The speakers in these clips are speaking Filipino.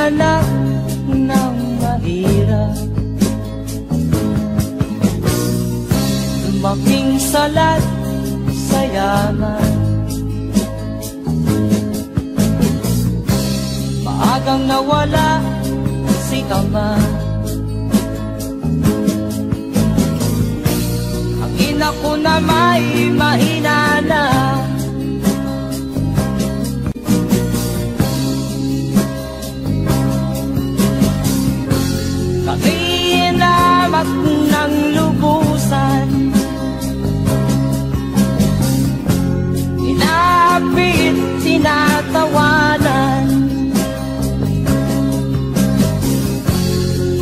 anak ng mahirap, lumaking salat sa yaman. Maagang nawala si ama, ang ina ko na may mahina na. Kami inamat ng lubusan, inapit, tinatawanan.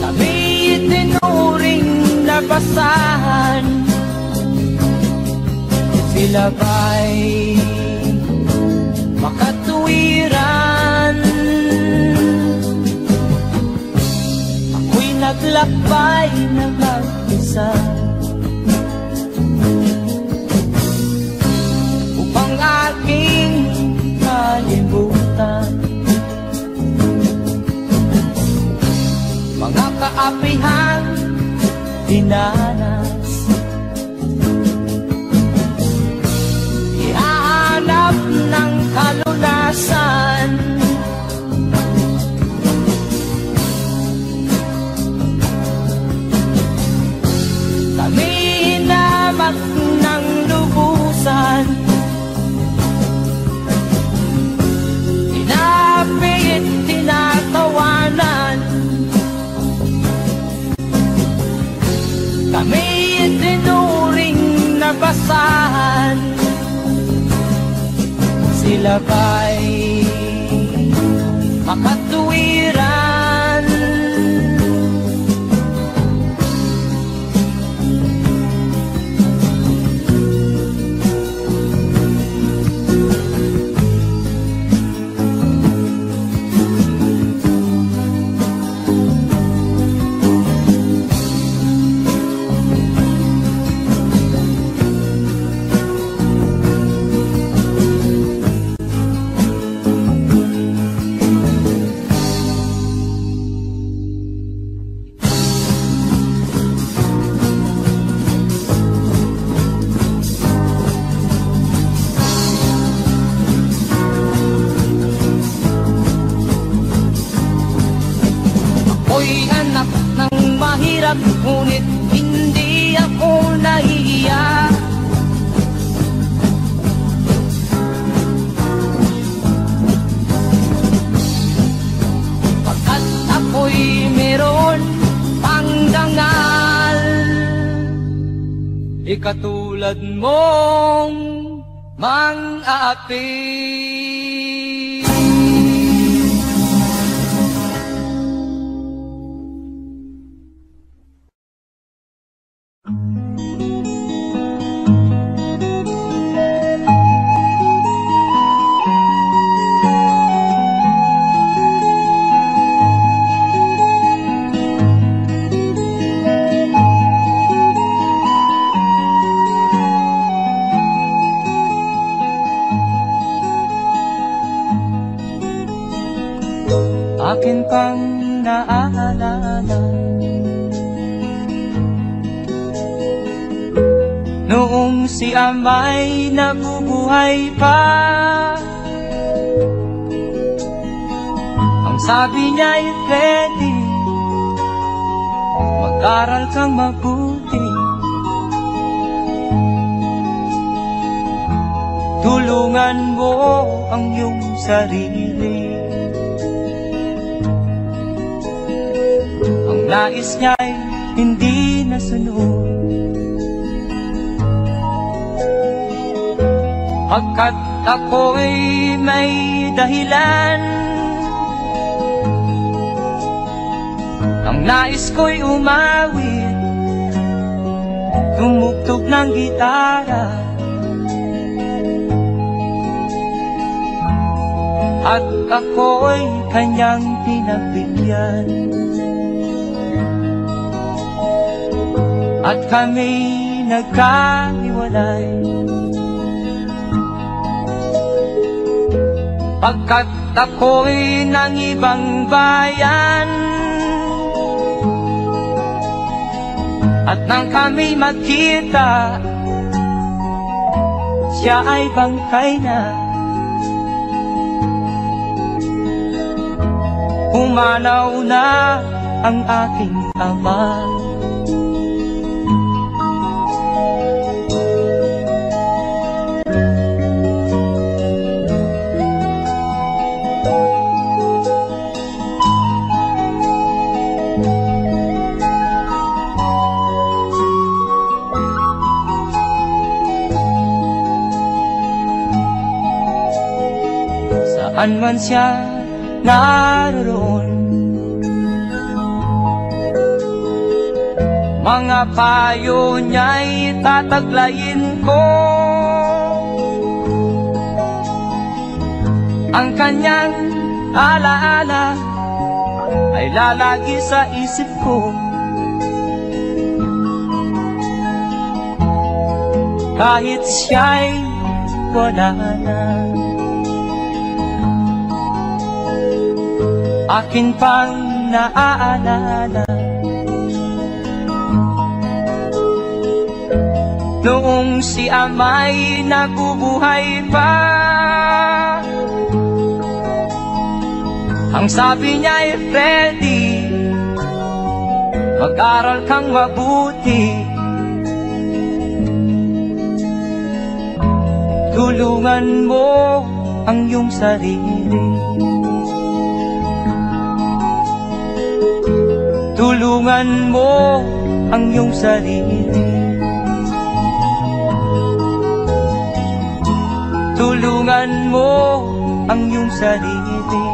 Kami itinuring na basahan, sila ba'y makatuwiran? Ako'y naglakbay na mag-isa upang aking kalimutan mga kaapihang dinanas. Ihahanap ng kalunasan, kami hinamak ng lubusan, inapit, tinatawanan. Kami itinuring na basahan, sila ba'y makatuwiran? Ako'y anak ng mahirap, ngunit hindi ako nahihiya. Pagkat ako'y meron pang dangal, di katulad mong mang-aapi. Akin pang naaalala noong si ama'y nabubuhay pa, ang sabi niya'y Freddy, mag-aral kang mabuti, tulungan mo ang iyong sarili. Ang nais niya'y hindi nasunod, pagkat ako'y may dahilan. Ang nais ko'y umawit, tumugtog ng gitara, at ako'y kanyang pinagbigyan. At kami nagkahiwalay, pagkat at ako'y ng ibang bayan. At nang kami magkita, siya ay bangkay na. Pumanaw na ang aking ama. Saan man siya naroon, mga payo niya'y tataglayin ko. Ang kanyang alaala ay lalagi sa isip ko. Kahit siya'y wala na, akin pang naaalala noong si ama'y nabubuhay pa. Ang sabi niya ay, Freddy, mag-aral kang mabuti, tulungan mo ang iyong sarili, tulungan mo ang iyong sarili, tulungan mo ang iyong sarili,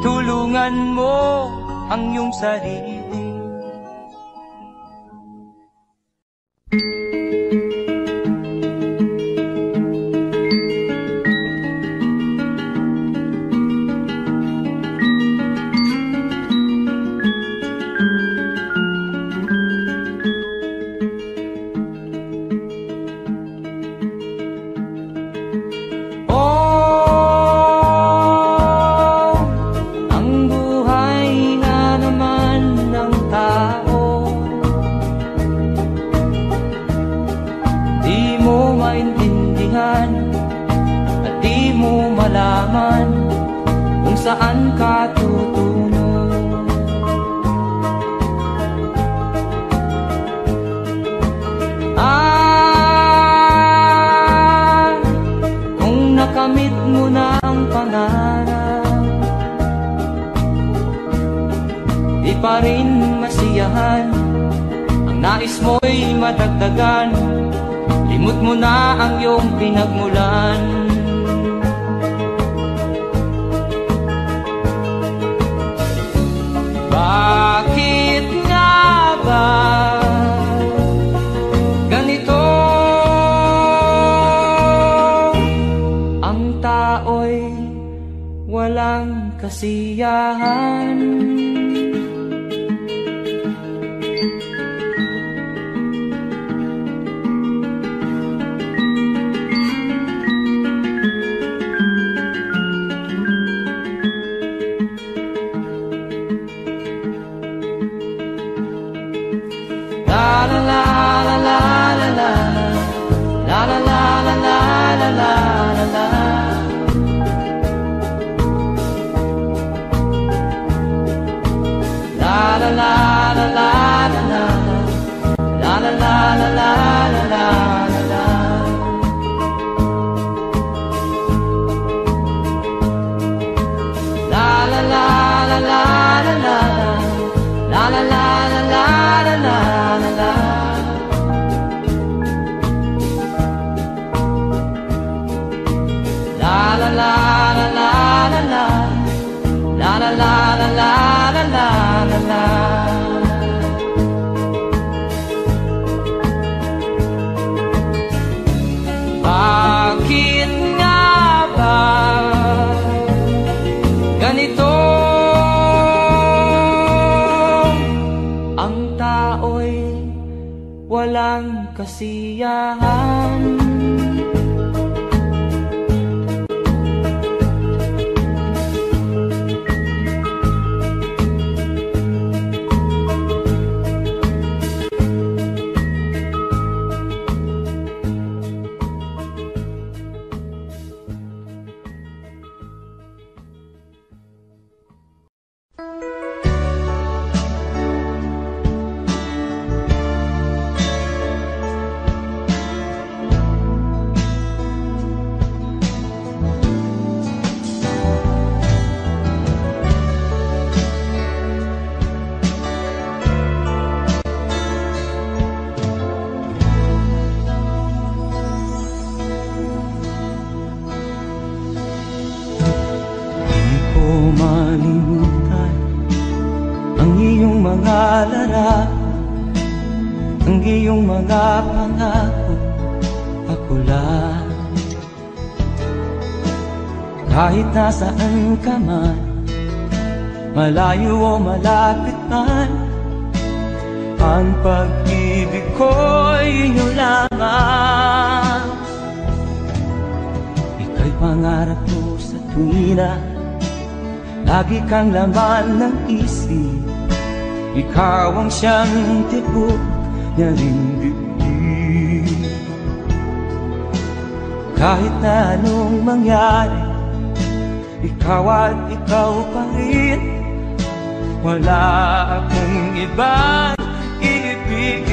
tulungan mo ang iyong sarili. Saan ka tutungo? Kung nakamit mo na ang pangarap, di pa rin masiyahan, ang nais mo'y madagdagan, limot mo na ang iyong pinagmulan. Bakit nga ba ganito? Ang tao'y walang kasiyahan. Bakit nga ba ganito? Ang tao'y walang kasiyahan. nalalarawan ang iyong mga pangako, ako lang. Kahit nasaan ka man, malayo o malapit man, ang pag-ibig ko'y inyo lamang. Ika'y pangarap ko sa tuwina, lagi kang laman ng isip. Ikaw ang siyang tibok niya ring dibdib. Kahit na anong mangyari, ikaw at ikaw pa rin. Wala akong ibang iibigin.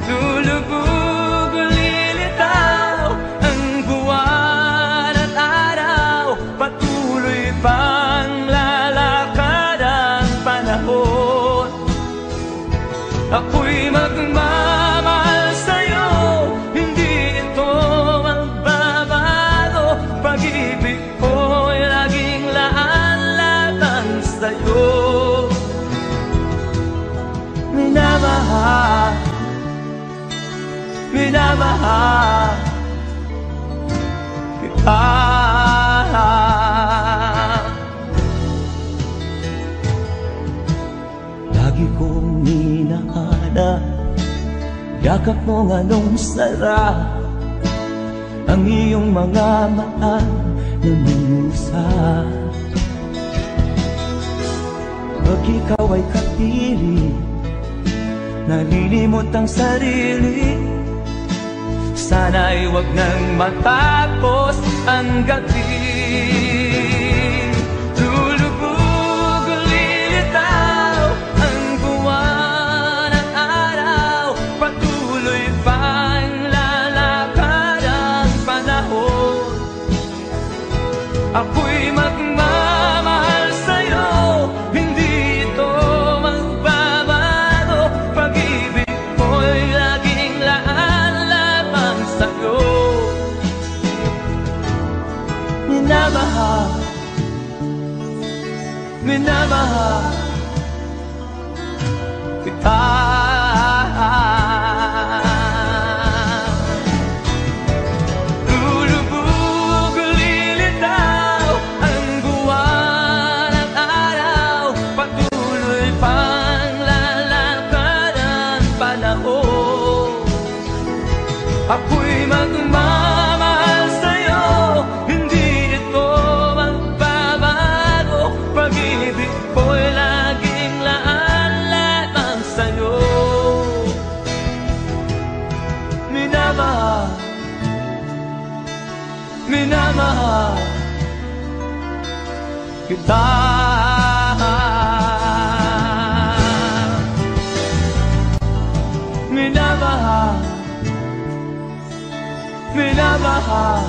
Lulubog o lilitaw ang buwan at araw, patuloy pang lalakad ang panahon. Ako'y magmamahal sa'yo, hindi ito magbabago. Pag-ibig ko'y laging laan lamang sa'yo. Minamahal, minamahal kita. Lagi kong minahal, yakap mo nga nung sarap ang iyong mga mata na musa. Pag ikaw ay kapili, nalilimot ang sarili. Sana'y wag nang matapos ang gabi. Lulubog o lilitaw ang buwan at araw, patuloy pang lalakad ang panahon. Ako'y magmamahal sa'yo, hindi ito magbabago. Pag-ibig ko'y laging laan lamang sa'yo. Minamahal, minamahal kita. Lulubog o lilitaw ang buwan at araw, patuloy pang lalakad ang panahon. Ako'y magmamahal sa'yo, hindi ito magbabago. Pag-ibig ko'y laging laan lamang sa'yo. Minamahal, minamahal kita. Minamahal, minamahal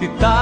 kita.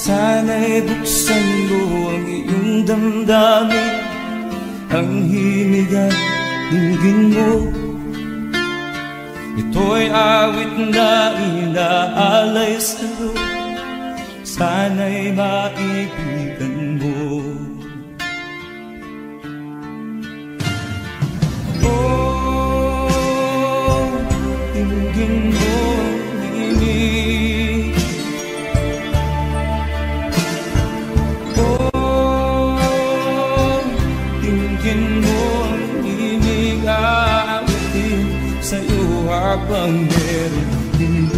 Sana'y buksan mo ang iyong damdamin, ang himig at dinggin mo. Ito'y awit na inaalay sa'yo, sana'y maibigan mo. Oh, dinggin mo ang himig. Sa'yo habang meron din.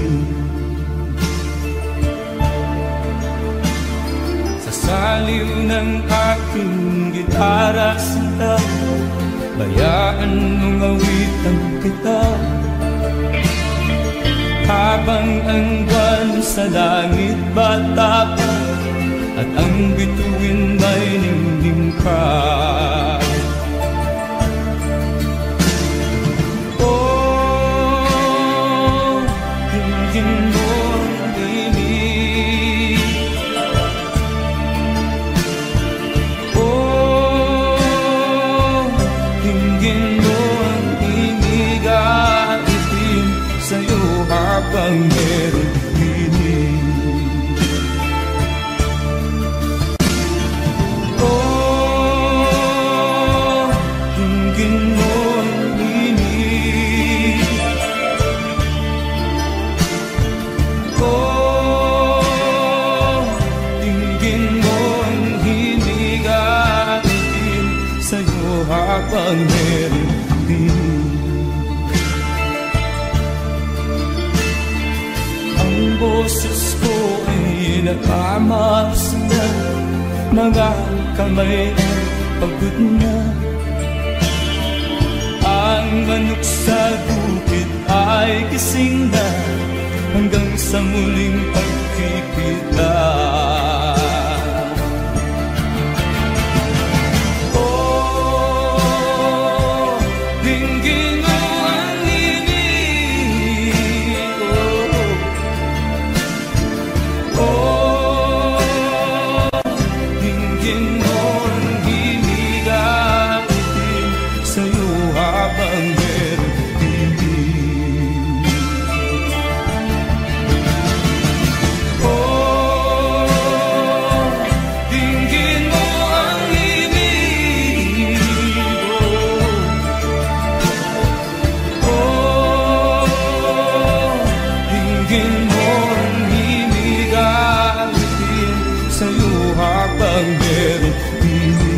aliw ng aking gitara sinta, bayaan mong awitan kita. Habang ang buwan sa langit bata pa, at ang bituin may ningning ka. Oh, dinggin mo ang ibig. Oh, dinggin mo ang ibig at itin sa'yo habang meron pinig. Oh, dinggin mo ang ibig. Oh, dinggin mo ang himig at itin sa'yo habang meron pinig. Ang boses ko ay nakamas na, mga kamay ay pagod na. Ang manok sa bukid ay gising na, hanggang sa muling pagkikita. Oh, dinggin mo ang ibig. Oh, dinggin mo ang himig at itin sa'yo habang meron pinig. Oh, dinggin mo ang himig. Oh, dinggin mo ang himig at itin sa'yo habang meron pinig.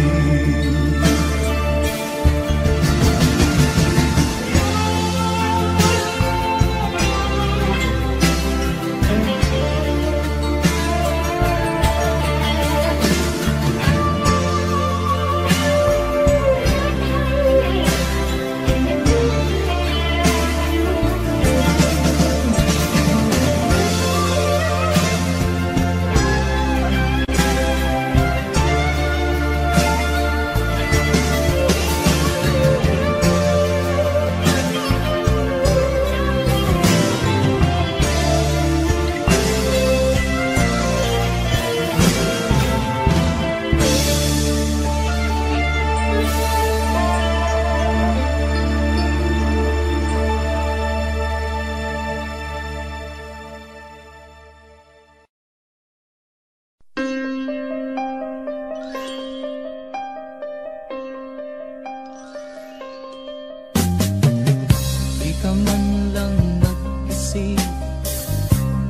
Di ka man lang nag-isip,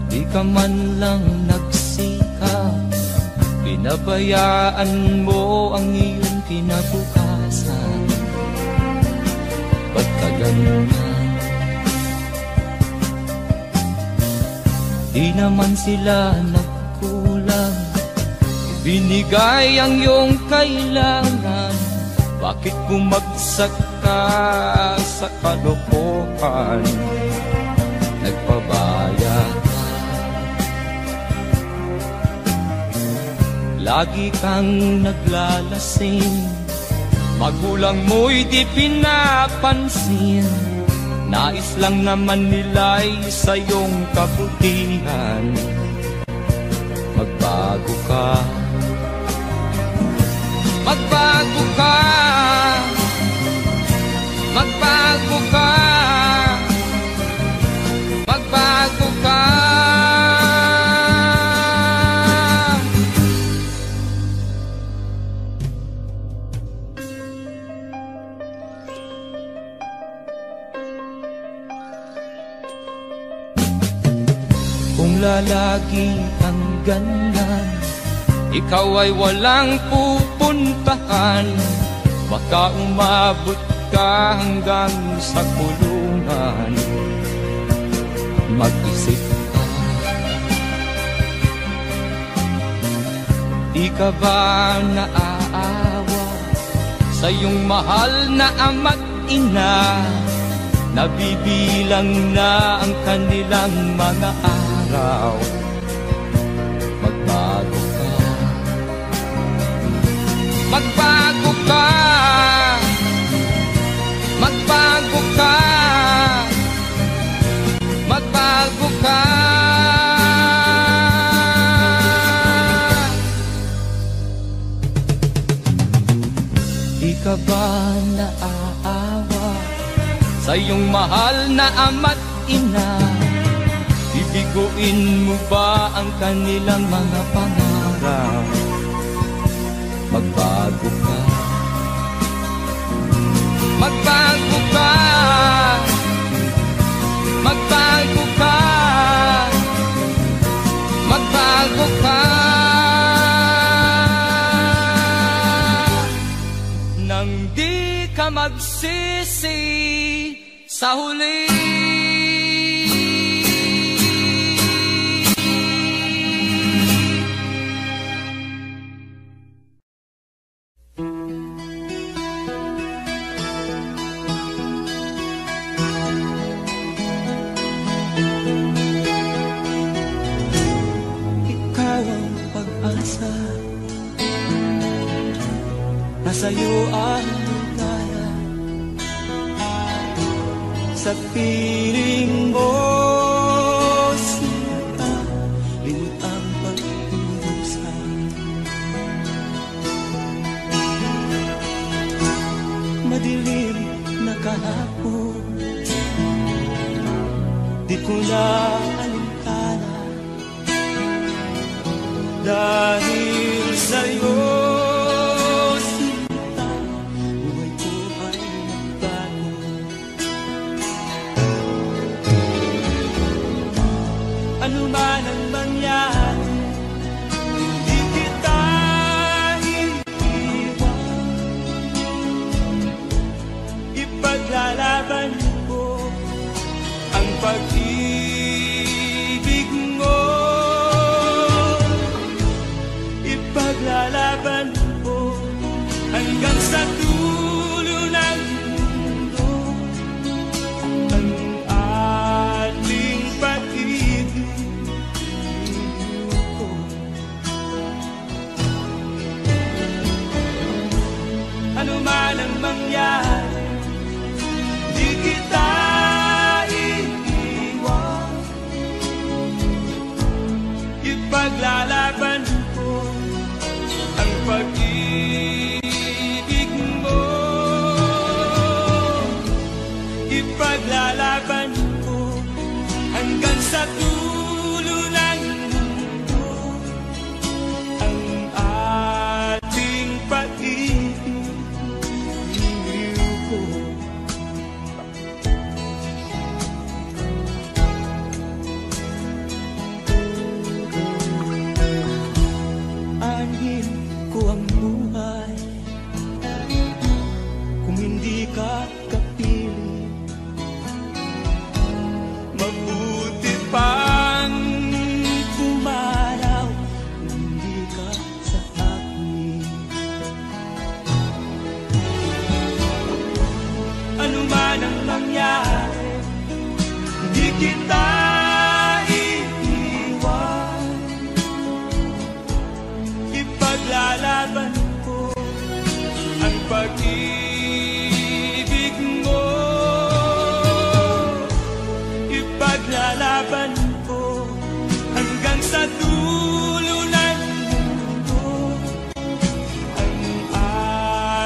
di ka man lang nagsikap, pinabayaan mo ang iyong kinabukasan. Ba't ka ganyan? Di naman sila nagkulang, binigay ang iyong kailangan. Bakit bumagsak ka sa kalokohan? Nagpabaya ka, lagi kang naglalasing, magulang mo'y di pinapansin. Nais lang naman nila'y sa iyong kabutihan. Magbago ka, magbago ka, magbago ka, magbago ka. Kung lalagi ang ganyan, ikaw ay walang pupuntahan. Baka umabot ka hanggang sa kulungan. Mag-isip ka, di ka ba naaawa sa iyong mahal na ama't ina? Nabibilang na ang kanilang mga araw. Magbago ka, magbago ka, magbago ka, magbago ka. Di ka ba naaawa sa iyong mahal na ama't ina? Bibiguin mo ba ang kanilang mga pangarap? Magbago ka, magbago ka, magbago ka, magbago ka. Nang di ka magsisi sa huli. Ikaw ang pag-asa, nasa'yo ang ligaya. Sa piling mo, sinta, limot ang pag-iusan. Madilim na kahapon, di ko na alintana. Dahil sa'yo, ano man ang mangyari, hindi kita iiwan. Ipaglalaban ko ang pag-ibig mo. Ipaglalaban ko hanggang sa dulo ng mundo ang ating pag-ibig. Ano man ang mangyari, di kita iiwan. Ipaglalaban ko ang pag-ibig mo. Ipaglalaban ko hanggang sa dulo ng mundo ang ating pag-ibig. Aanhin ko ang buhay kung hindi ka kapiling. Mabuti pang pumaraw kung hindi ka sa akin. Ano man ang mangyari, hindi kita iiwan. Ipaglalaban ko ang pag-ibig mo. Ipaglalaban ko hanggang sa dulo ng mundo ang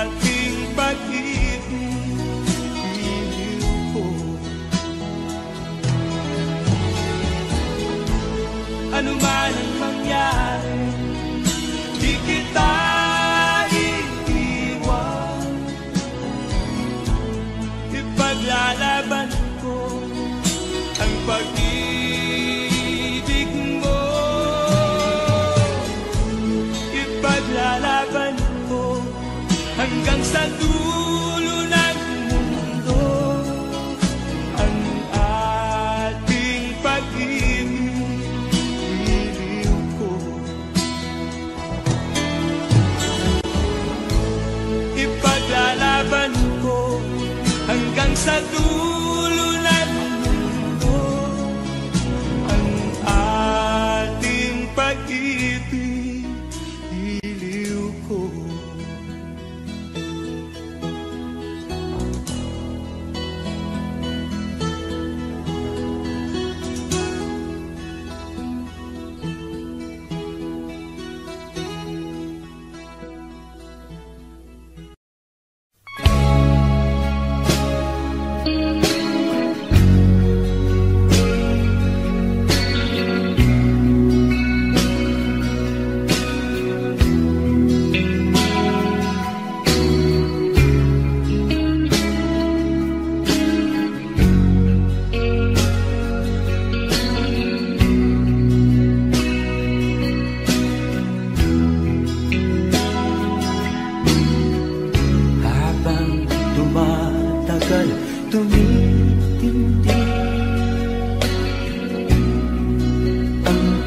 ating pag-ibig. Ano man ang mangyari, di kita iiwan. Ipaglalaban ko ang pag-ibig mo. Ipaglalaban ko hanggang sa dulo ng mundo ang ating pag-ibig. sa dulo ng mundo ang ating pag-ibig, iliw ko.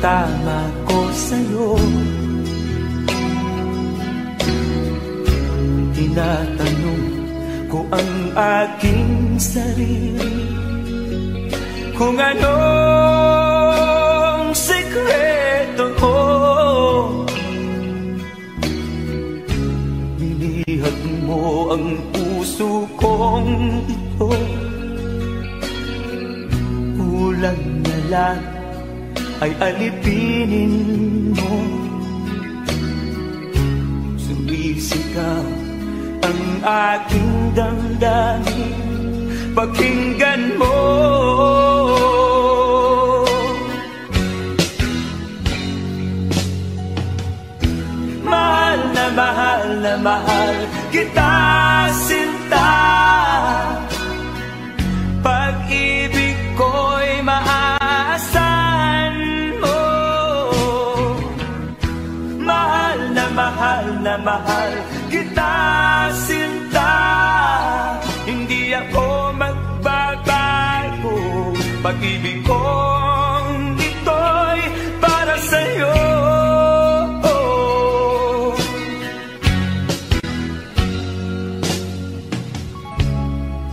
Tama ko sa'yo, tinatanong ko ang aking sarili kung anong sekreto ko. Nilihag mo ang puso kong ito, kulang na lang ay alipinin mo. Sumisigaw ang aking damdamin, pakinggan mo. Mahal na mahal na mahal kita, sinta. Pag-ibig ko'y maaasahan mo. Mahal na mahal kita, sinta. Hindi ako magbabago. Pag-ibig kong ito'y para sa'yo.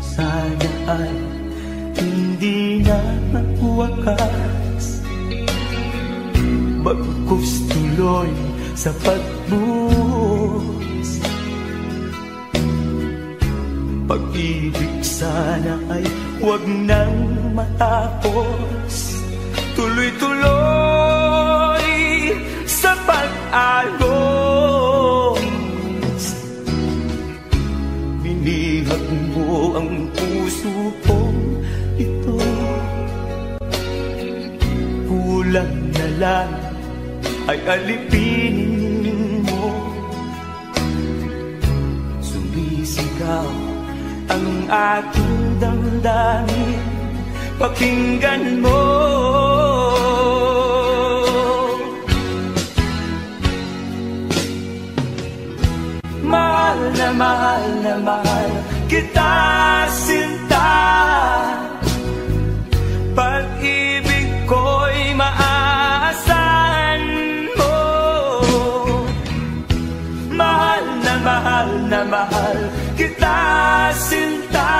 Sana ay hindi na mawakas, bagkus tuloy sa pagbuhos. Pag-ibig sana ay huwag nang matapos, tuloy-tuloy sa pag-agos. Binihag mo ang puso kong ito, kulang na lang ay alipinin mo. Sumisigaw ang aking damdamin, pakinggan mo. Mahal na mahal kita, sinta. Pag-ibig ko'y maaasahan mo. Mahal na mahal kita, sinta.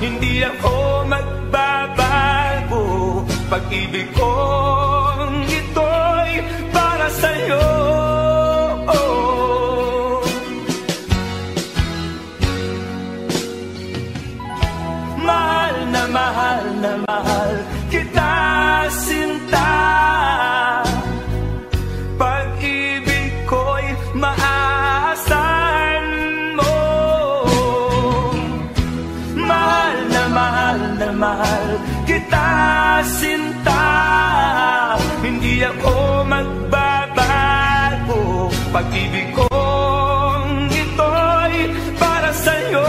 Hindi ako magbabago. Pag-ibig kong ito'y para sa'yo. Mahal na mahal kita, sinta. Pag-ibig ko'y maaasahan mo. Mahal na mahal kita, sinta. Hindi ako magbabago. Pag-ibig kong ito'y para sa'yo.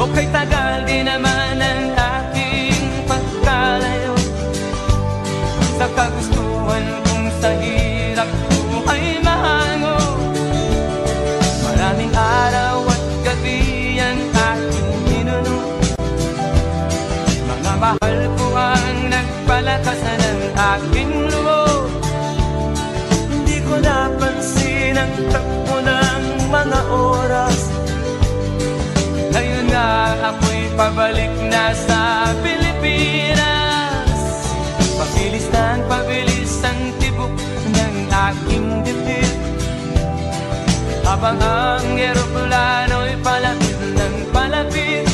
Okay, tagal din naman ang aking pagkalayo sa kagustuhan kong sa hirap buhay mahango. Maraming araw at gabi ang aking ninuno. Mga mahal ko ang nagpalakasan ng aking loob. Hindi ko napansin ang takbo ng mga oras. Ngayon nga ako'y pabalik na sa Pilipinas. Pabilis ang tibok ng aking dibdib, habang ang eroplano'y palapit ng palapit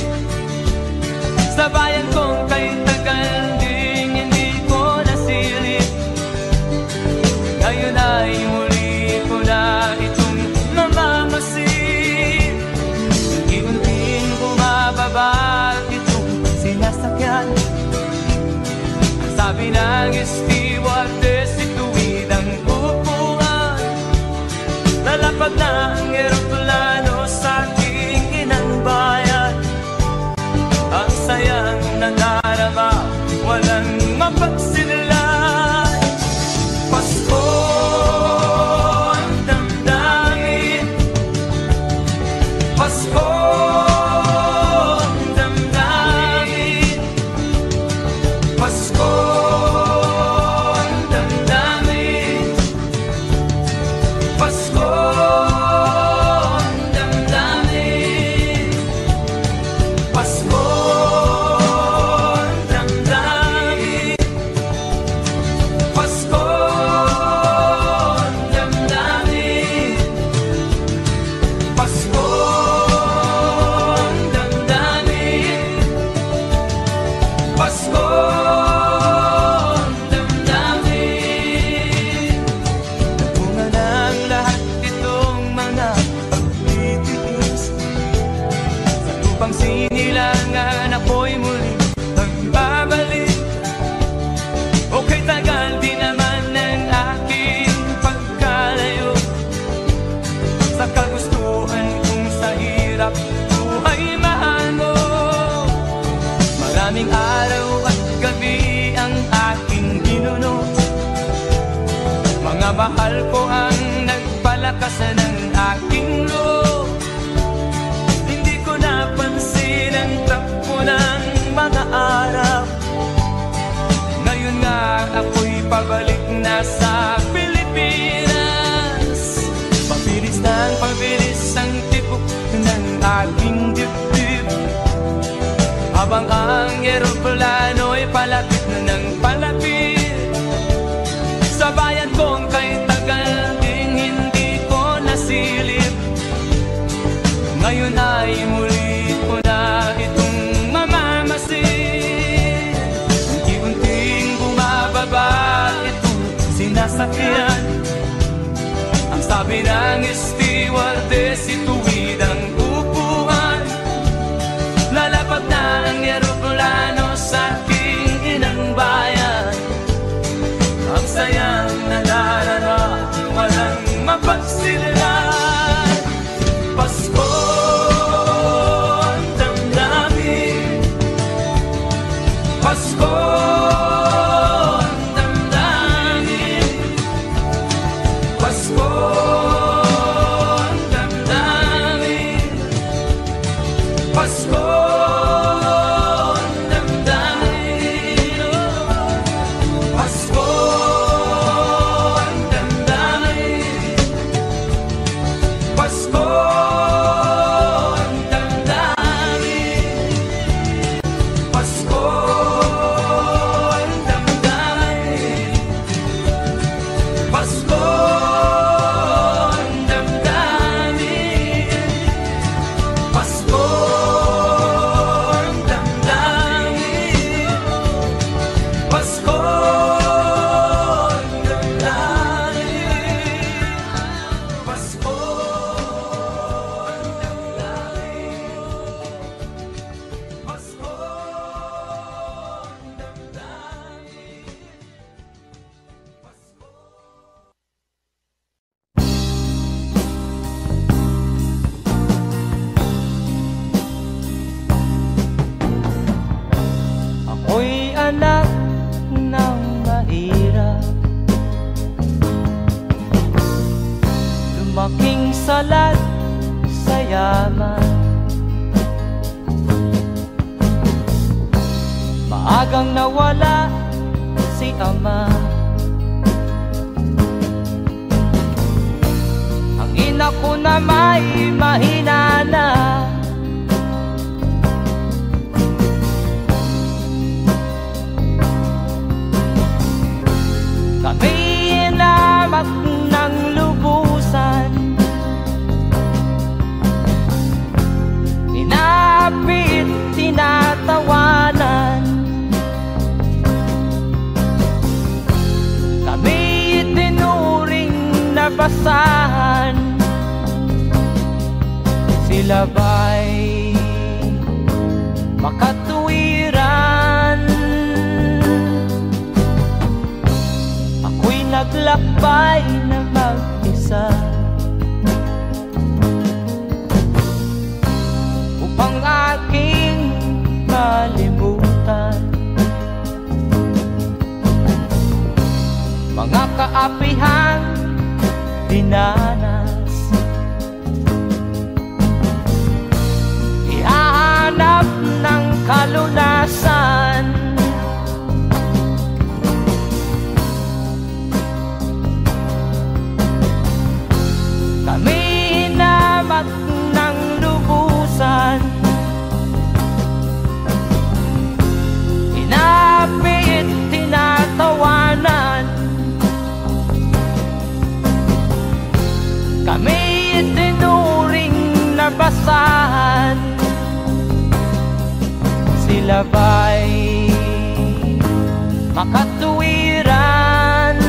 sa bayan kong kay tagal ding hindi ko nasilip. Ngayon ay muli ko na itong mamamasid. Unti-unting bumababa itong sinasakyan. Ang sabi ng stewardess, ituwid ang upuan. Lalapag na ang eroplano sa aking inang bayan. Ang sayang nadarama, walang mapagsinlan. Pasko ang damdamin, Pasko ang damdamin, Pasko ang damdamin, Pasko ang damdamin, Pasko. Maraming araw at gabi ang aking ginuno. Mga mahal ko ang nagpalakasan ng aking loob. Hindi ko napansin ang takbo ng mga araw. Ngayon nga ako'y pabalik na sa Pilipinas. Pabilis ang tibok ng aking dibdib, habang ang eroplano'y palapit ng palapit sa bayan kong kay tagal ding hindi ko nasilip. Ngayon ay muli ko na itong mamamasid. Unti-unting bumababa itong sinasakyan. Ang sabi ng stewardess, ituwid ang upuan. Lalapag na ang eroplano sa aking inang bayan. Ang sayang nadarama, walang mapagsilan. Pasko ang damdamin, Pasko ang damdamin, Pasko ang damdamin, Pasko. nagkalat sa yaman. Maagang nawala si ama. Ang ina ko na may mahina na. Kami inamak ng lubusan, inapit, tinatawanan. Kami itinuring na basahan. Sila ba'y makatuwiran? Ako'y naglakbay na mag-isa upang aking malimutan mga kaapihang dinanas. Ihahanap ng kalunasan. Kami inamat ng lubusan, inapit, tinatawanan. Kami itinuring na basahan. Sila ba'y makatuwiran?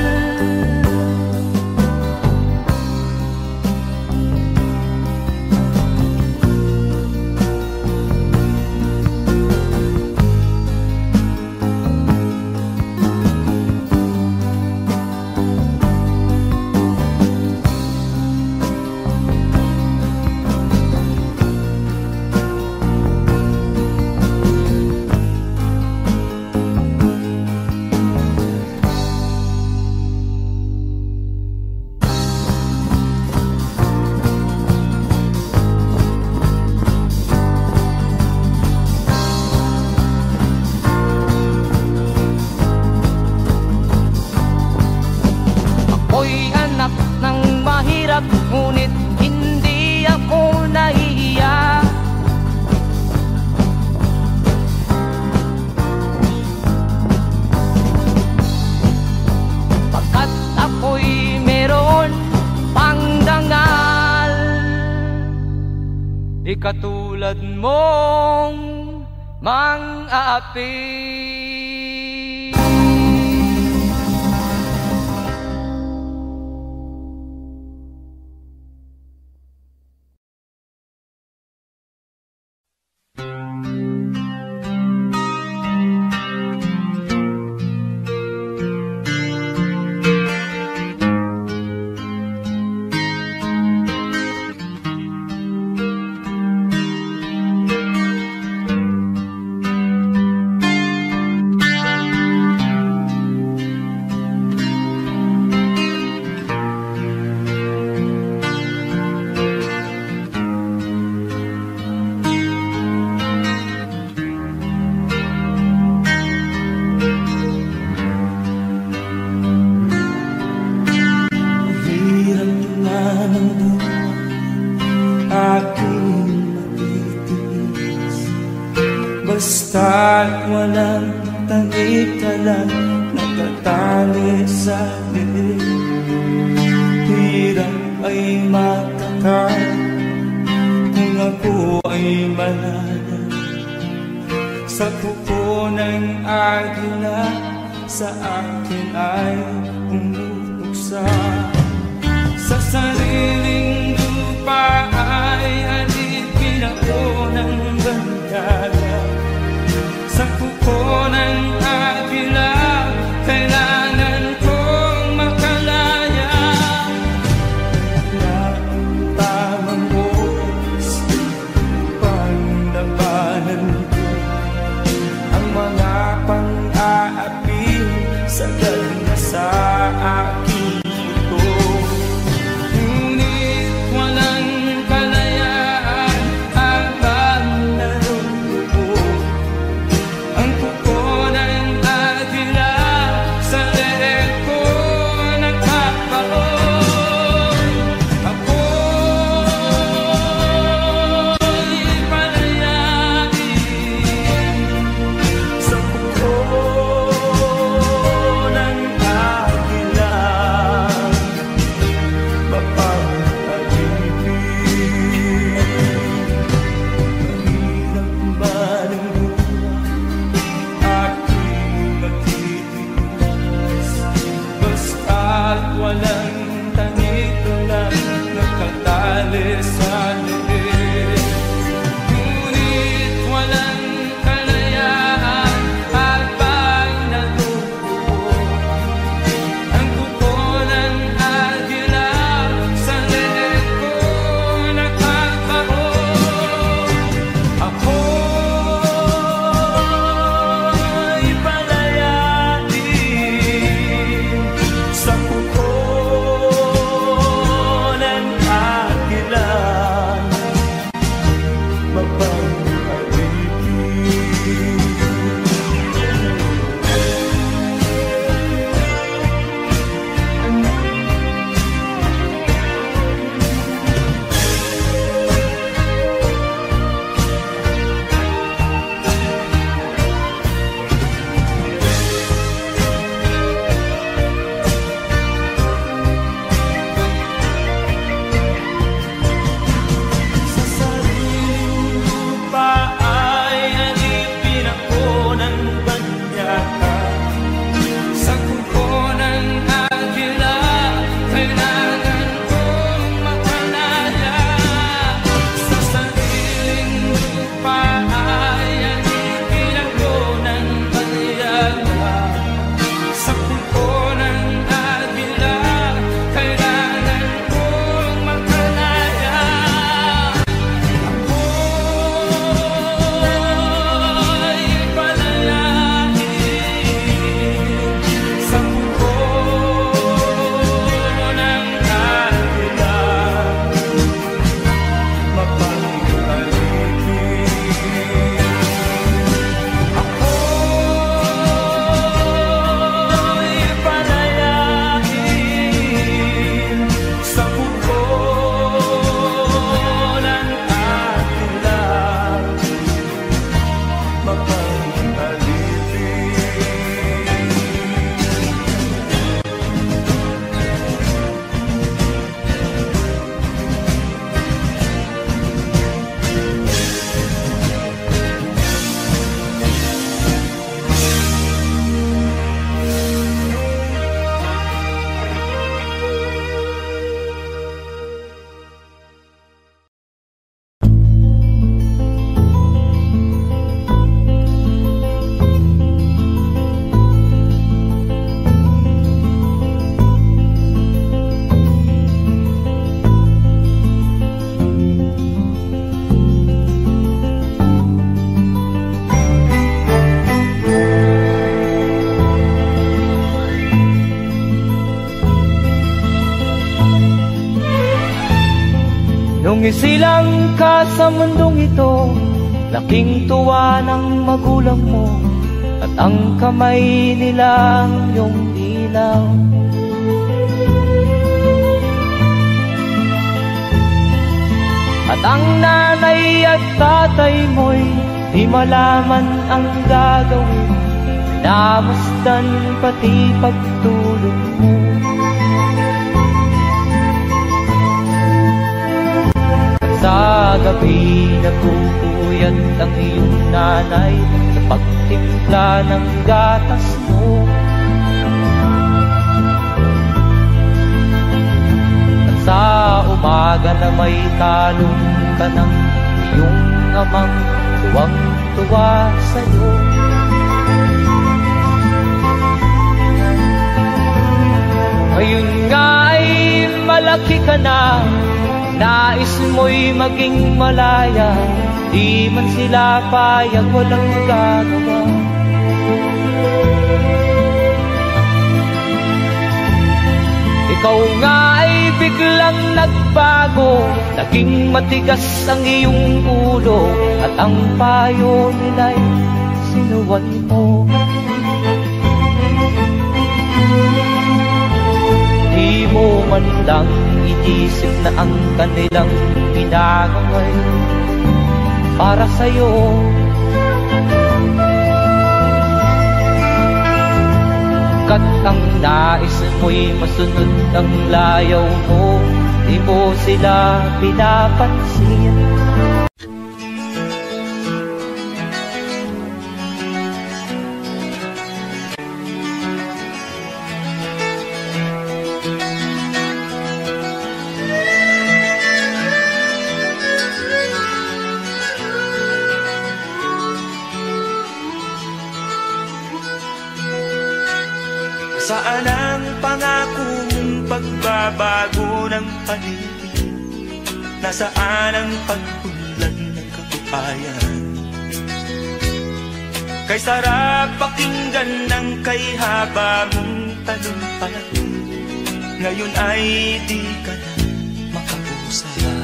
Ngunit hindi ako nahihiya. Pagkat ako'y meron pang dangal, di katulad mong mang-aapi. Basta't walang tangik ka lang natatali sa liit. Hirap ay matakan kung ako ay malala sa kuko ng agila, sa akin ay umuksa. Sa sariling lupa ay alipin ako ng bandaga. Sa kuko ng agila, kailangan kong makalaya. Na ang tamang oras, panglabanan ko ang mga pang-aapi sa na sa aking ito. Ngunit walang isilang ka sa mundong ito, laking tuwa ng magulang mo, at ang kamay nila ang iyong ilaw. At ang nanay at tatay mo'y di malaman ang gagawin, namasdan pati pagtulog mo. Sa gabi nagpupuyat ang iyong nanay sa pagtimpla ng gatas mo. At sa umaga na may talong ka ng iyong amang tuwang-tuwa sa'yo. Ngayon nga ay malaki ka na, nais mo'y maging malaya, di man sila payag, walang magagawa. Ikaw nga ay biglang nagbago, naging matigas ang iyong ulo, at ang payo nila'y sinuway mo. Di mo man lang inisip na ang kanilang ginagaway para sa'yo. Kat ang nais mo'y masunod ang layaw mo, di mo sila pinapansin. Saan ang pangako mong pagbabago ng paligid? Nasaan ang pagpunlan ng kabuhayan? Kay sarap pakinggan ng kay haba mong talumpati, ngayon ay di ka na makausaya.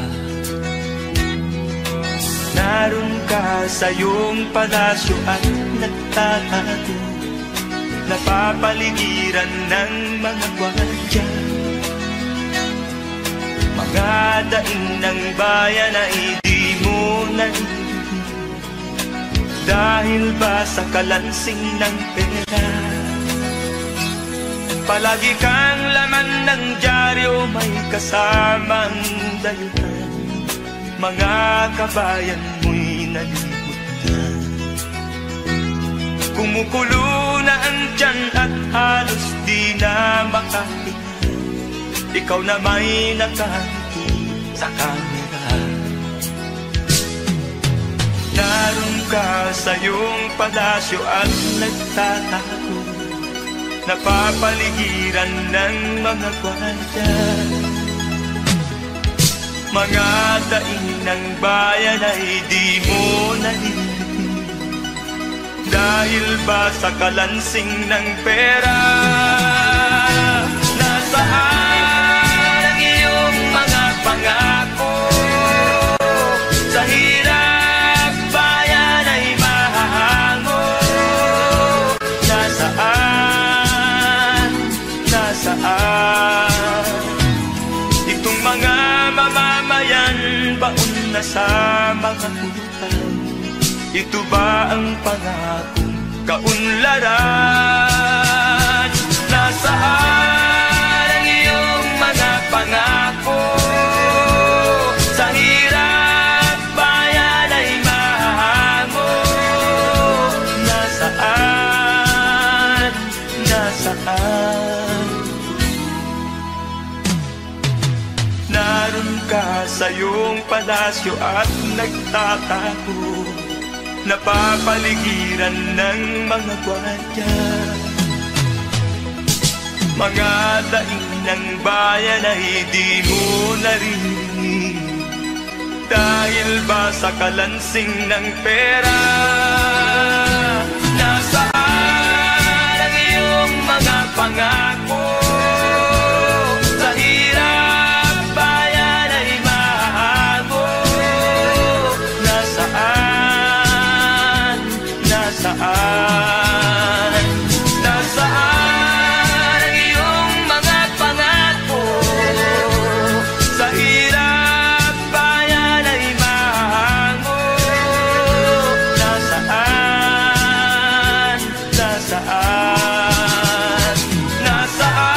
Naroon ka sa iyong palasyo at nagtatago, napapaligiran ng mga gwardiya. Mga daing ng bayan ay di mo narinig, dahil ba sa kalansing ng pera? Palagi kang laman ng dyaryo, may kasamang dayuhan, mga kabayan mo'y nalimot na. Kumukulo na ang tiyan at halos di na makahinga, ikaw na may nakangiti sa kamera. Naroon ka sa iyong palasyo at nagtatago, napapaligiran ng mga gwardiya. Mga daing ng bayan ay di mo narinig, dahil ba sa kalansing ng pera? Nasaan ang iyong mga pangako? Sa hirap bayan ay mahahango. Nasaan? Nasaan? Itong mga mamamayan, baon na sa mga utang. Ito ba ang pangakong kaunlaran? Nasaan ang iyong mga pangako? Sa hirap bayan ay mahango. Nasaan? Nasaan? Naroon ka sa iyong palasyo at nagtatago, napapaligiran ng mga gwardiya. Mga daing ng bayan ay di mo narinig, dahil ba sa kalansing ng pera? Nasaan ang iyong mga pangako? Sa hirap bayan ay mahago. nasaan? Nasaan ang iyong mga pangako? Sa hirap bayan ay mahango. Nasaan? Nasaan? Nasaan?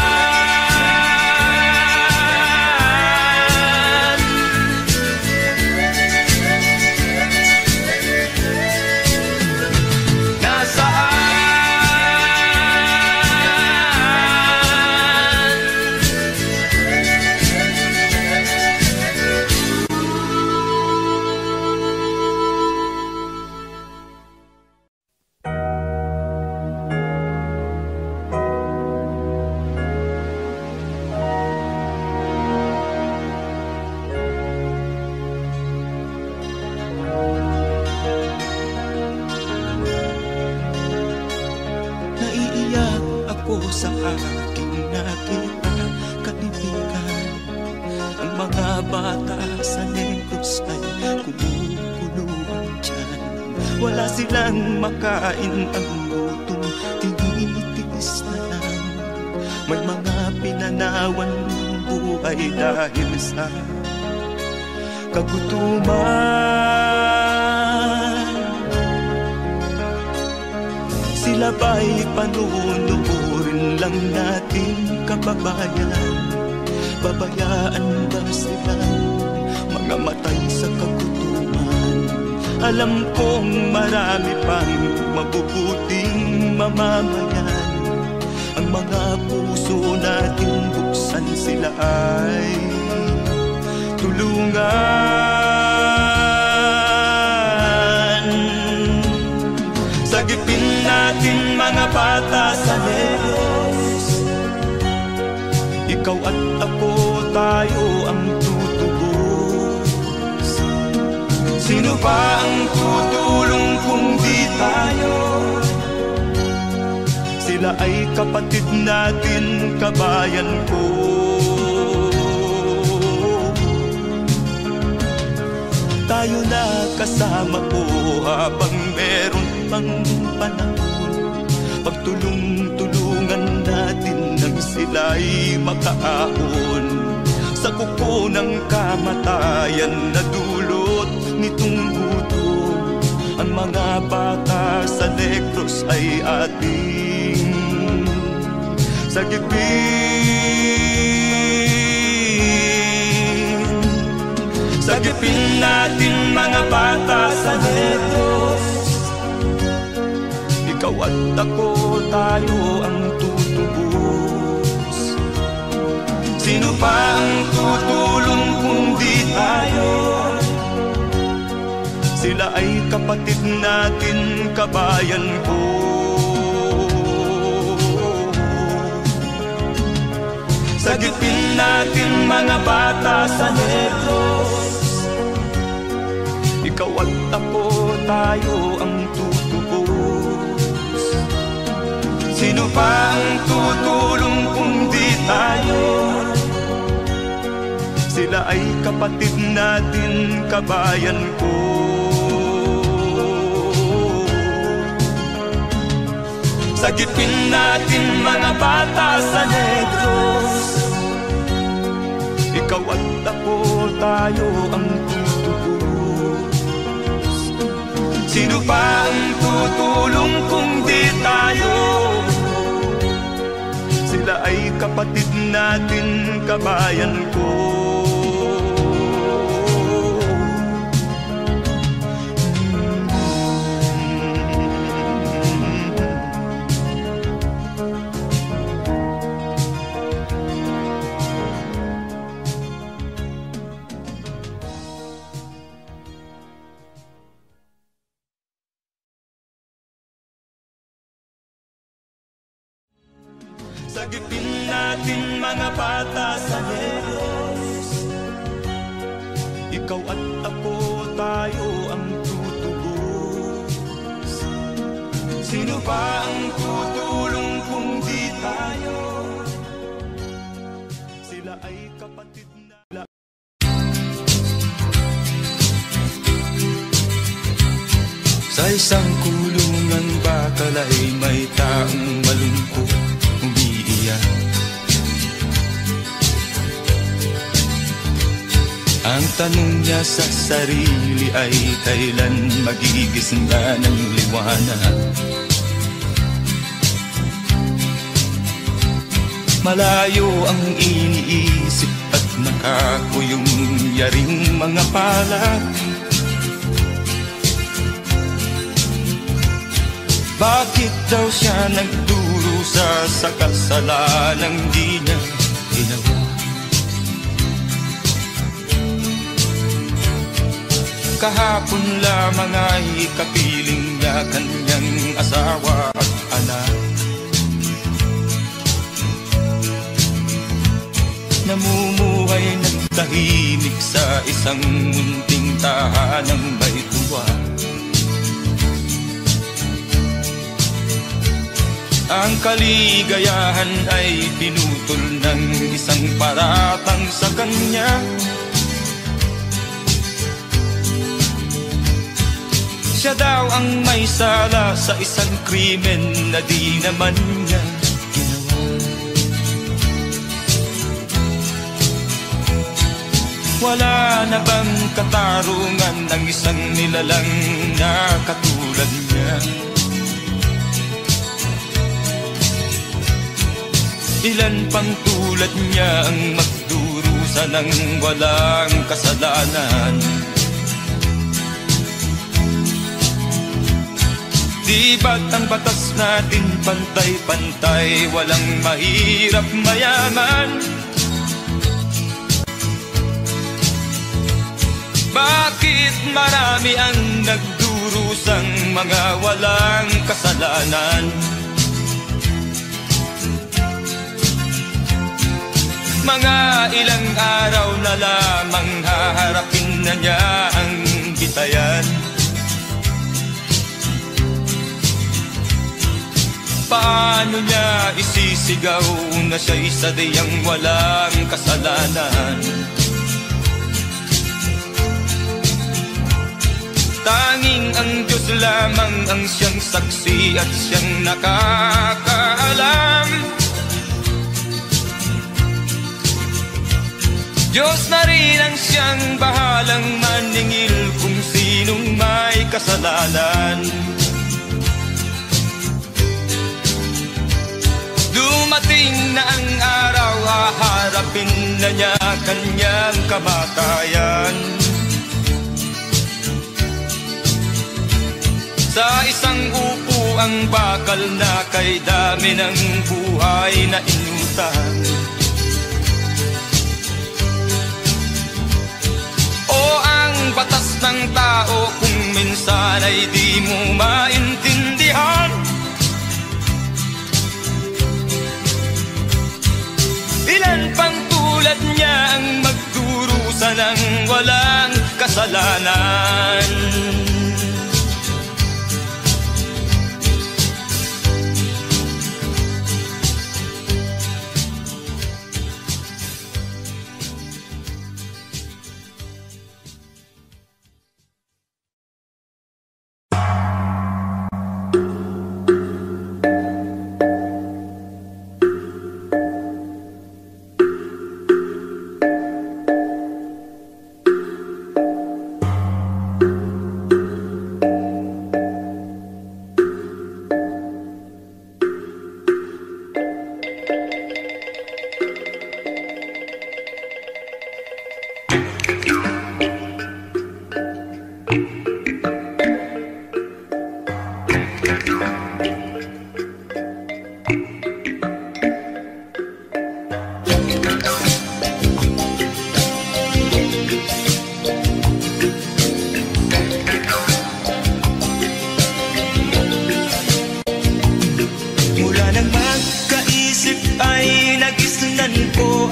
Naiiyak ako sa aking nakita, kaibigan. Ang mga bata sa Negros ay kumukuluan dyan. Wala silang makain, ang gutom tinitiis na lang. May mga pinanawan ng buhay dahil sa kagutuman. Sila ba'y panunurin lang natin, kababayan? Babayaan ba silang mga matay sa kagutuman? Alam kong marami pang mabubuting mamamayan. Ang mga puso natin buksan, sila ay tulungan. Sagipin natin mga bata sa Negros. Ikaw at ako, tayo ang tutubos. Sino ba ang tutulong kung di tayo? Sila ay kapatid natin, kabayan ko. Tayo na kasama ko habang meron pang panahon. Pagtulong-tulungan natin nang sila'y makaahon sa kuko ng kamatayan na dulot nitong gutom. Ang mga bata sa Negros ay ating sagipin. Sagipin natin mga bata sa Negros. Ikaw at ako, tayo ang tutubos. Sino pa ang tutulong kung di tayo? Sila ay kapatid natin, kabayan ko. Sagipin natin mga bata sa Negros. Ikaw at ako, tayo ang tutubos. Sino pa ang tutulong kung di tayo? Sila ay kapatid natin, kabayan ko. Sagipin natin mga bata sa Negros. Ikaw at ako, tayo ang tutubos. Sino pa ang tutulong kung di tayo? Sila ay kapatid natin, kabayan ko. Sagipin natin mga bata sa Negros. Ikaw at ako, tayo ang tutubos. Sino pa ang tutulong kung di tayo? Sila ay kapatid na. Sa isang kulungan pala'y may taong malungkot umiiyak. Ang tanong niya sa sarili ay kailan magigising na ng liwanag. Malayo ang iniisip at nakakuyong yaring mga palad. Bakit daw siya nagdurusa sa kasalanang di niya ginawa? Kahapon lamang ay kapiling niya kanyang asawa at anak. Namumuhay ng tahimik sa isang munting tahanang may tuwa. Ang kaligayahan ay pinutol ng isang paratang sa kanya. Siya daw ang may sala sa isang krimen na di naman niya ginawa. Wala na bang katarungan ng isang nilalang na katulad niya? Ilan pang tulad niya ang magdurusa ng walang kasalanan? Di ba't ang batas natin pantay-pantay, walang mahirap mayaman? Bakit marami ang nagdurusang mga walang kasalanan? Mga ilang araw na lamang haharapin na niya ang bitayan. Paano niya isisigaw na siya'y sadyang walang kasalanan? Tanging ang Diyos lamang ang siyang saksi at siyang nakakaalam. Diyos na rin ang siyang bahalang maningil kung sinong may kasalanan. Dumating na ang araw, haharapin na niya kanyang kamatayan. Sa isang upo ang bakal na kay dami ng buhay na inutang. O ang batas ng tao kung minsan ay di mo maintindihan. Ilan pang tulad niya ang magdurusa ng walang kasalanan?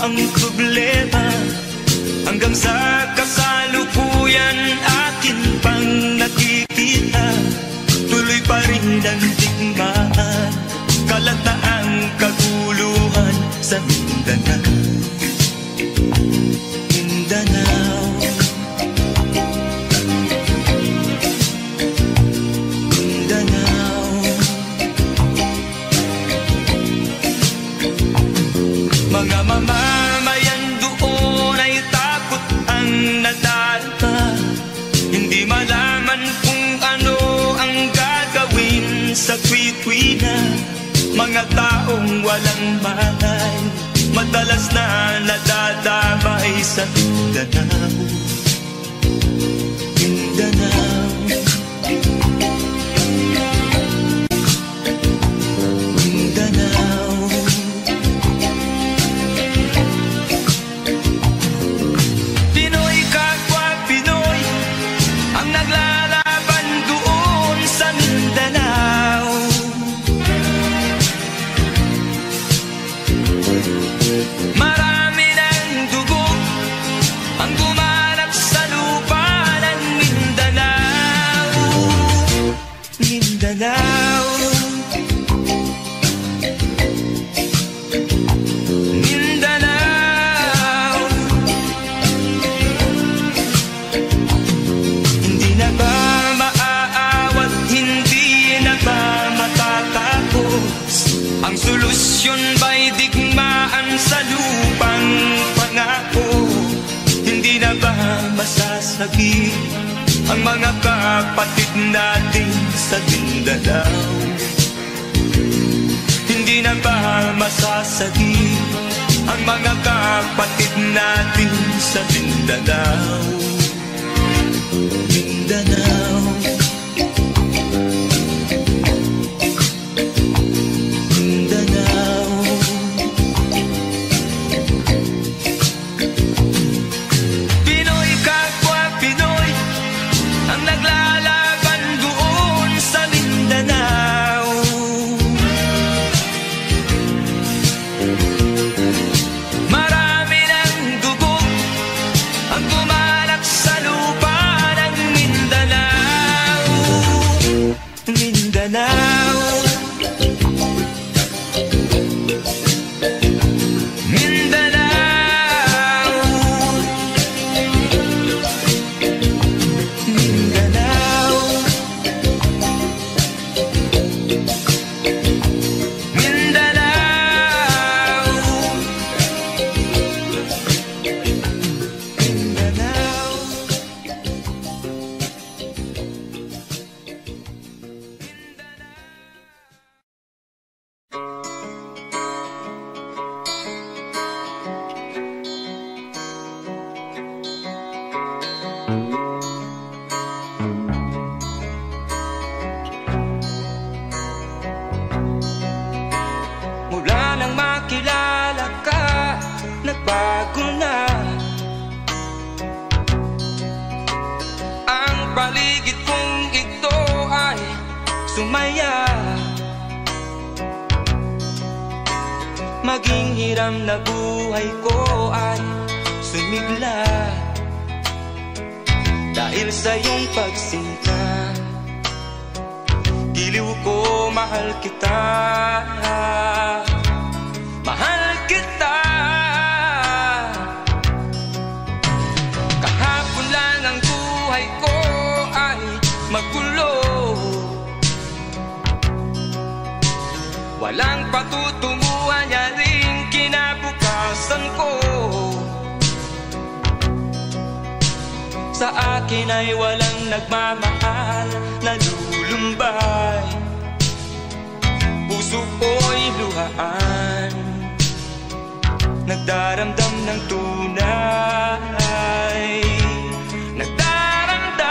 ang problema. Hanggang sa kasalukuyan atin pang nakikita, tuloy pa rin ang digmaan, kalataang kaguluhan sa Mindanao. Mindanao, Mindanao. sa tuwi-tuwi na mga taong walang malay, madalas na nadadamay sa Mindanao. Mindanao, Mindanao. Pinoy kapwa Pinoy ang naglalaban doon sa Mindanao. Marami ng dugo ang gumanap sa lupa ng Mindanao. Mindanao, Mindanao. Hindi na ba maaawat, hindi na ba matatapos? Ang solusyon ba'y digmaan sa lupang pangako? Hindi na ba masasagi ang mga kapatid natin sa Mindanao? Hindi na ba masasagi ang mga kapatid natin sa Mindanao? Mindanao, Mindanao. Pinoy kapwa Pinoy ang naglalaban doon sa Mindanao. Marami ng dugo ang gumalak sa lupa ng Mindanao. Mindanao, Mindanao, Mindanao, mula nang makilala ka, nagbago na ang paligid kong ito ay sumaya. Maging hiram na buhay ko ay sumigla dahil sa iyong pagsinta. Giliw ko, mahal kita, mahal kita. Kahapon lang ang buhay ko ay magulo, walang patutunguhan niya rin kinabukasan ko. Sa akin ay walang nagmamahal na lulumbay, puso ko'y luhaan, nagdaramdam ng tunay, nagdaramdam.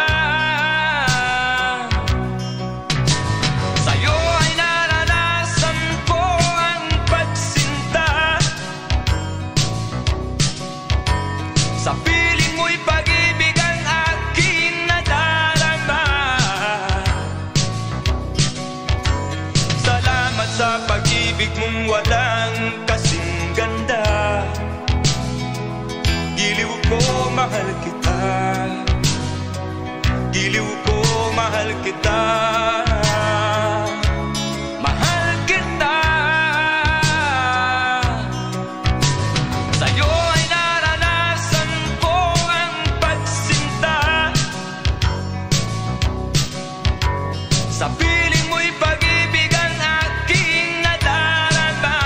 Sa'yo ay naranasan ko ang pagsinta, sa piling mo'y pag-ibig ang aking nadarama. Salamat sa pag-ibig mong walang kasing ganda. Giliw ko, mahal kita, giliw ko, mahal kita, mahal kita. Sa'yo ay naranasan ko ang pagsinta, sa piling mo'y pag-ibig ang aking nadarama.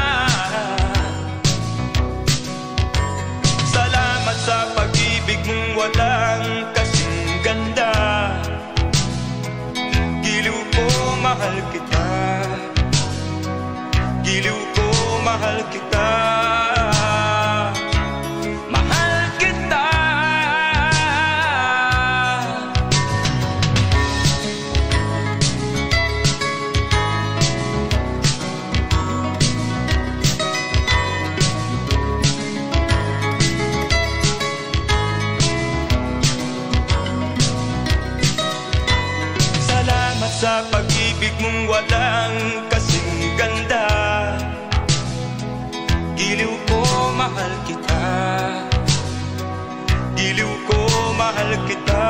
Salamat sa pag-ibig mong walang kasing ganda. Giliw ko, Giliw ko, mahal kita. Sa pag-ibig mong walang kasing ganda, giliw ko, mahal kita. Giliw ko, mahal kita.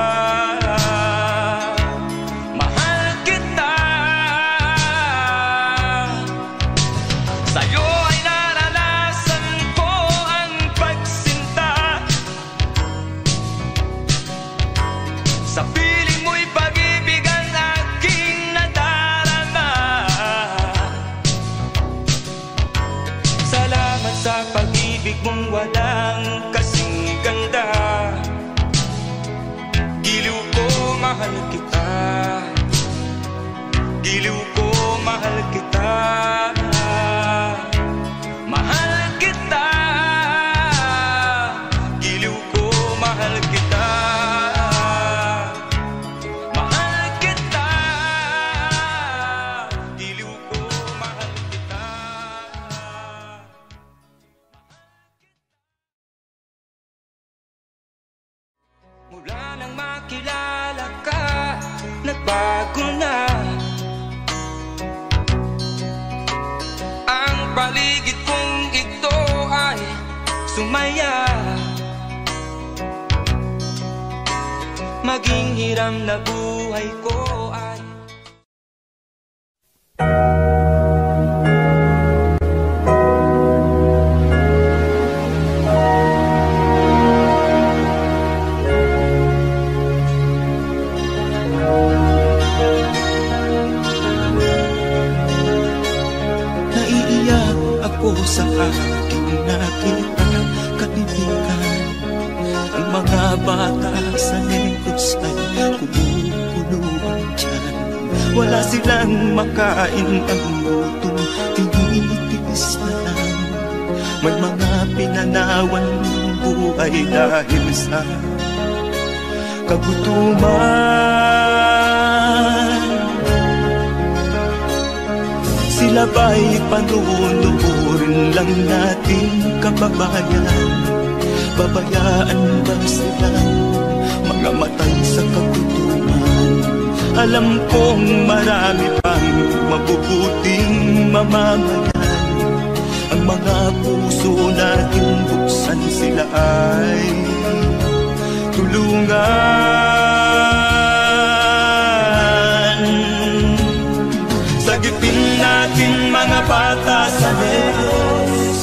Mahal kita. Sa'yo ay naranasan ko ang pagsinta. Sa piling mo'y pag-ibig ang aking nadarama. Salamat sa pag-ibig mong walang kasing ganda. Giliw ko, mahal kita. Giliw ko, mahal kita. Mahal kita. Giliw ko, mahal kita. Mula nang makilala ka, nagbago na ang paligid kong ito ay sumaya. Maging hiram na buhay ko ay sa aking nakita, kaibigan. Ang mga bata sa Negros ay kumukuluan dyan. Wala silang makain, ang gutom tinitiis na lang. May mga pinanawan ng buhay dahil sa kagutuman. Sila ba'y panunurin lang natin, kababayan? Babayaan ba silang mga matay sa kagutuman? Alam kong marami pang mabubuting mamamayan. Ang mga puso natin buksan, sila ay tulungan. Sagipin natin mga bata sa Negros.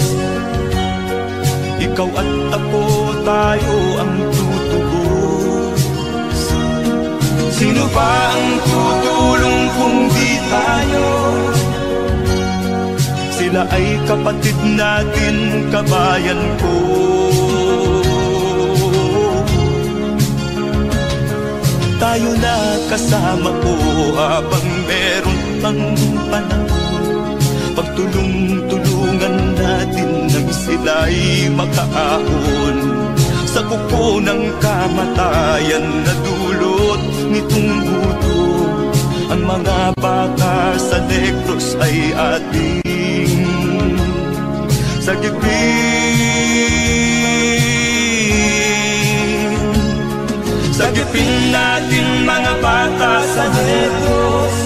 Ikaw at ako, tayo ang tutubos. Sino ba ang tutulong kung di tayo? Sila ay kapatid natin, kabayan ko. Tayo na kasama ko habang meron pang panahon. Pagtulong-tulungan natin nang sila'y makaahon sa kuko ng kamatayan na dulot nitong gutom. Ang mga bata sa Negros ay ating sagipin. Sagipin natin mga bata sa Negros.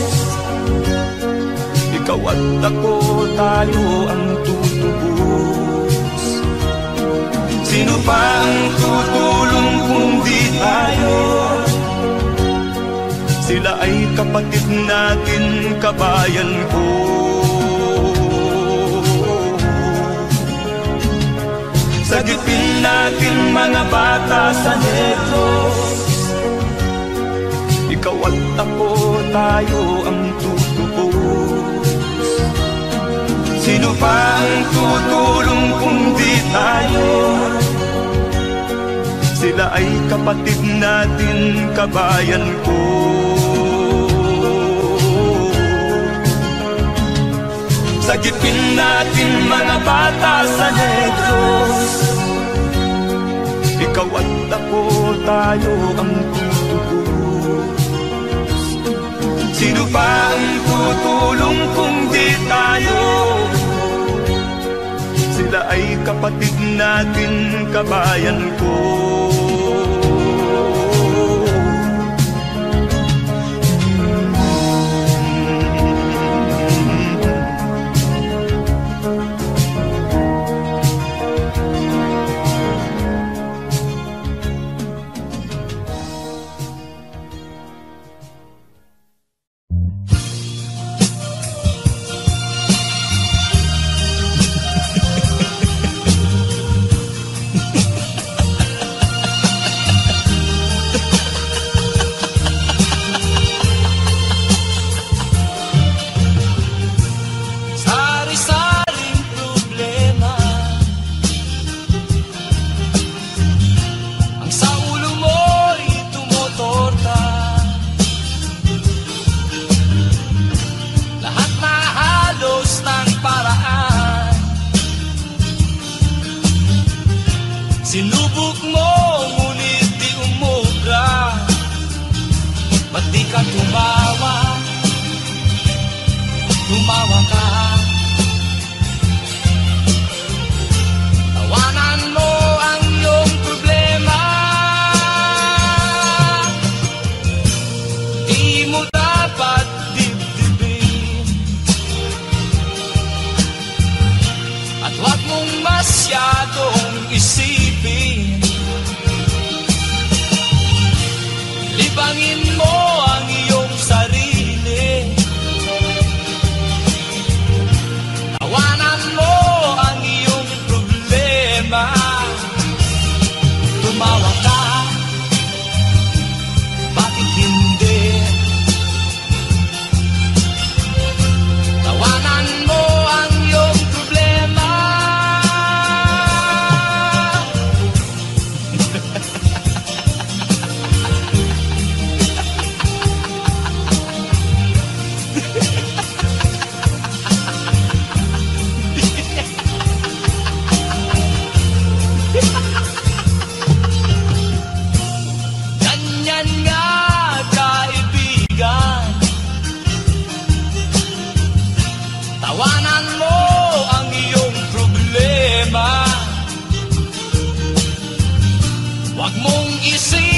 Ikaw at ako, tayo ang tutubos. Sino pa ang tutulong kung di tayo? Sila ay kapatid natin, kabayan ko. Sagipin natin mga bata sa Negros. Ikaw at ako, tayo ang tutubos. Sino pa ang tutulong kung di tayo? Sila ay kapatid natin, kabayan ko. Sagipin natin mga bata sa negros. Ikaw at ako, tayo ang tutubos. Sino pa ang tutulong kung di tayo? Sila ay kapatid natin, kabayan ko. Sinubok mo, ngunit di umubra. Ba't di ka tumawa? Tumawa ka. Tawanan mo ang iyong problema. Di mo dapat dibdibin. At huwag mong masyadong isipin. Libangin mo ang iyong sarili. Tawanan mo ang iyong problema. Tumawa ka, bakit hindi? Tawanan mo ang iyong problema. Ganyan nga, kaibigan. Tawanan mo ang iyong problema. Huwag mong isipin